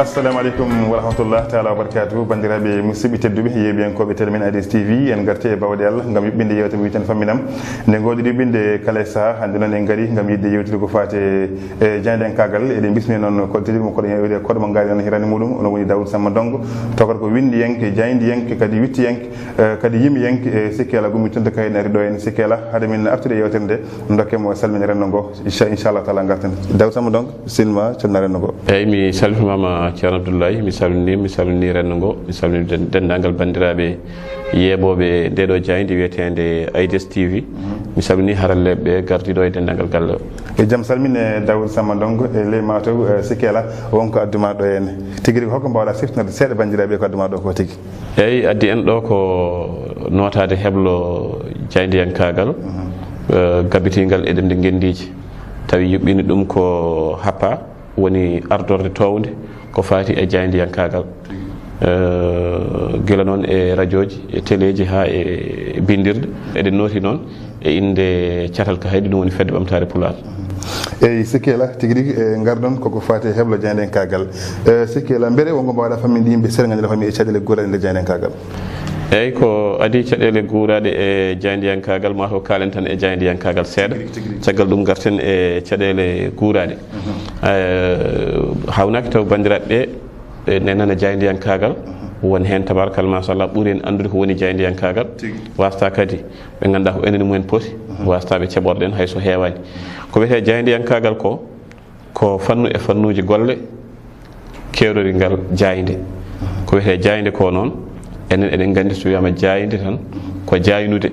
assalamu aleykum wa rahmatullah taala wa barakatuhu bandiraɓe musidɓe tedduɓe yeeɓiyankoɓe télémen ADS TV en garti e bawɗe Allah gam yuɓɓinde yewtere witen famminam nde goɗiɗo yuɓɓinde kala e saaha hande noon en gaari gam yidde yewtude ko fate e jaydenkagal eɗen bismi noon koltedirmo koɗo yewde koɗo mo gaari noon hirani muɗum ono woni Daoud Samba Ndongo tokata ko windi yenke jaydi yenke kadi witti yenke kadi yimi yenke e sikki ala gummi tonta kayne ari ɗo en sikki ala haade min artude e yewtere nde dokkemo salmini renndo ngo inchallah taala garten Daoud Samba Ndongo silma colna renndo ngo eyyi mi salminimama ceerno Abdoulaye mi salmini renndo ngo mi salmini dendagal bandiraɓe yeeɓoɓe ndeɗo jaydi wiyetede ADS TV mi salmini haralleɓe gardiɗo e dendagal galle o e jaam salmine Daoud Samba Ndongo e ley mataw sikki ala wonko adduma ɗo henne tigui rigui holko mbawɗa siftinorde seeɗa bandiraɓe ko adduma ɗo ko tigui eyyi addi en ɗo ko notade heblo jaydiyankagal gabitigal eɗen nde gendiji tawi yuɓɓini ɗum ko happa woni ardorde towde ko fati e jaydiyankagal gila noon e radio ji e téléji ha e bindirde eɗen nooti noon e inde catal ka haydi ɗum woni fedde ɓamtare Pulaar eyyi sikki ala tigui rigui e gardon koko fati heblo jaydenkagal sikki ala beele wonko mbawɗa famminde yimɓe seeɗa gandira fammi e caɗele guuraɗe nde jaydenkagal eyyi ko adi caɗele guuraɗe e jaydiyankagal mataw kalen tan e jaydiyankagal seeɗa caggal ɗum garten e caɗele guuraɗe hawnaki taw bandiraɓe ɓe nenana jaydiyankagal won hen tabarakallah machallah ɓuuri en andude ko woni jaydiyankagal wasta kadi ɓe ganduɗa ko enene mumen poti wastaɓe ceɓorɗen hayso hewani ko wiyete jaydiyankagal ko fannu e fannuji golle kewɗori ngal jayde ko wiyete jayde ko noon enen eɗen gandi so wiyama jayde tan ko jaynude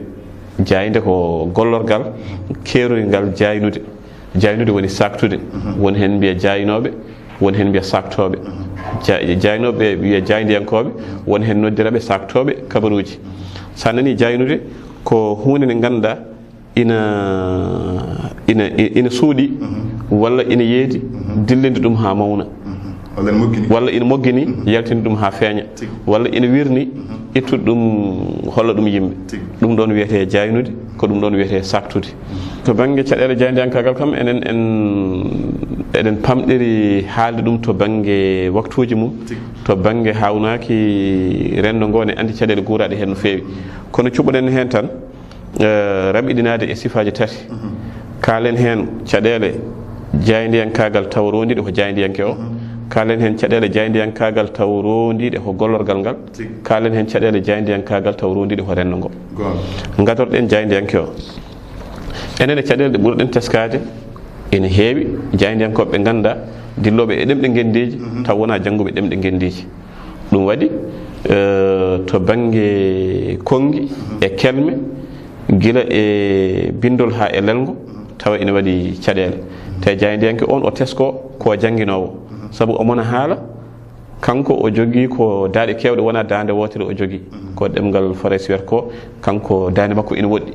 jayde ko gollorgal keerori ngal jaynude woni saktude woni hen mbiya jaynoɓe woni hen mbiya saktoɓe jaynoɓe wiya jaydiyankoɓe woni hen noddiraɓe saktoɓe kabaruji sa nani jaynude ko hunde nde ganduɗa ina suuɗi walla ina yeedi dillinde ɗum ha mawna walla ina moggini yaltini ɗum ha feeña walla ina wirni ittude ɗum holla ɗum yimɓe ɗum ɗon wiyete jaynude ko ɗum ɗon wiyete saktude to banggue caɗele jaydiyankagal kam enen eɗen pamɗiri haalde ɗum to banggue waktuji mum to banggue hawnaki rendo ngo ne andi caɗele guuraɗe hen no fewi kono cuɓoɗen hen tan raɓiɗinade e sifaji tati kalen hen caɗele jaydiyankagal taw rondiɗe ko jaydiyanke o kalen hen caɗele jaydiyankagal taw rondiɗe ko gollorgal ngal kalen hen caɗele jaydiyankagal taw rondiɗe ko rendo ngo gadorɗen jaydiyanke o enen e caɗele ɗe ɓurɗen teskade ene heewi jaydiyankoɓe ɓe ganda dilloɓe e ɗemɗe gendiji taw wona jangguɓe ɗemɗe gendiji ɗum waɗi to banggue kongi e kelme guila e bindol ha e lelgo tawa ina waɗi caɗele te jaydiyanke on o tesko ko jangguinowo saabu omona haala kanko o jogui ko daaɗe kewɗe wona dande wotere o jogui ko ɗemgal Farais wiyata ko kanko dande makko ina woɗɗi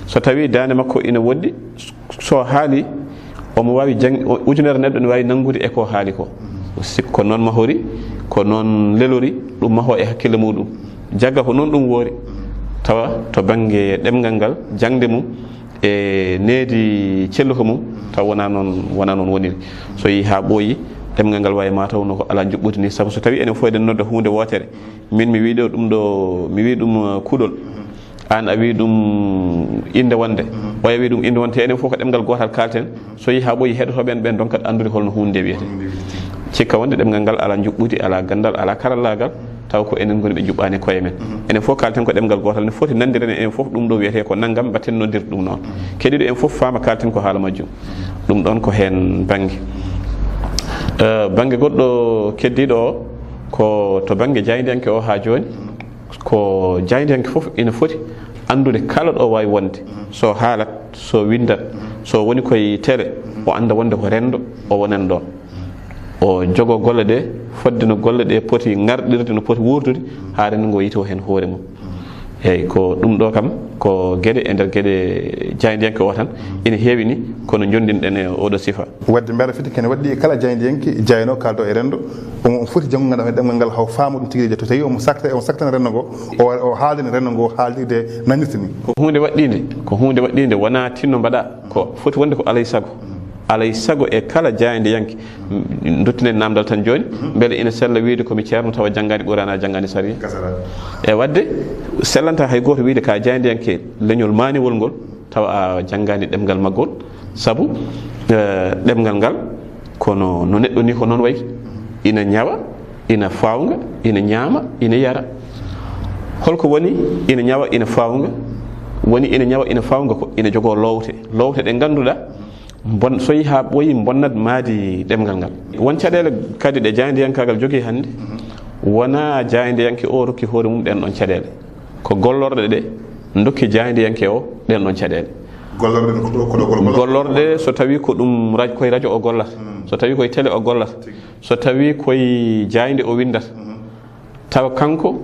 so tawi dande makko ina woɗɗi so haali omo wawi ujunere neɗɗo ne wawi nanggude e ko haali ko sikku ko noon mahori ko noon lelori ɗum maho e hakkille muɗum jagga ko noon ɗum woori tawa to banggue ɗemgal ngal jangde mum e needi celluka mum taw wona noon woniri so yi ha ɓooyi ɗemgal ngal wawi mataw no ko ala juɓɓude ni saabu so tawi enen fof eɗen nodda hunde wotere min mi wi ɗum kuuɗol an a wi ɗum inde wonde o wi ɗum inde wonde enen fof ko ɗemgal gotal kalten so yi ha ɓooyi heɗotoɓe en ɓen donc kadi andude holno hunde nde wiyete cikka wonde ɗemgal ngal ala juɓɓudi ala gandal ala karallagal taw ko enen goni ɓe juɓɓani koye men enen fof kalten ko ɗemgal gotal ne foti nandiren enen fof ɗum ɗo wiyete ko naggam batten noddirde ɗum noon keɗiɗo en fof faama kalten ko haala majjum ɗum ɗon ko hen banggue banggue goɗɗo keddiɗo o ko to banggue jaydiyanke o ha joni ko jaydiyanke foof ina foti andude kala ɗo wawi wonde so haalat so windat so woni koye télé o anda wonde ko rendo o wonan ɗon o jogo golle ɗe fodde no golle ɗe poti garɗirde no poti wurdude ha rendo ngo yito hen hoore mum eyyi ko ɗum ɗo kam ko gueɗe e nder gueɗe jaydiyanke o tan ina heewi ni kono jondinɗen e oɗo sifa wadde mbeɗa fiti kene waɗɗi kala jaydiyanke jayno kaldo e rendo on foti janggo ganduɗa ɗemgal ngal haw faamu ɗum tigui to tawi omo saktana rendo ngo o haaldini rendo ngo haaldirde nanirta ni ko hunde waɗɗinde wona tinno mbaɗa ko foti wonde ko alay saago alay sago e kala jaayinde yanke duttinen namdal tan joni beele ina sella wiide komi ceerno tawa janggani qur'ana janggani sariya e wadde sellanta hay goto wiide ka jaayinde yanke leñol maniwol ngol tawa a janggani ɗemgal maggol sabu ɗemgal ngal kono no neɗɗo ni ko noon wayi ina ñawa ina fawnga ina ñaama ina yara holko woni ina ñawa ina fawnga woni ina ñawa ina fawnga ko ina jogo lowte ɗe ganduɗa so yi ha ɓoyi bonnat maadi ɗemgal ngal won caɗele kadi ɗe jaaydiyankagal jogui hannde wona jaaydiyanke o rokki hoore mum ɗen ɗon caɗele ko gollorɗe ɗe dokki jaaydiyanke o ɗen ɗon caɗele gollorɗe so tawi ko ɗum koye radio o gollata so tawi koye télé o gollata so tawi koye jayde o windata tawa kanko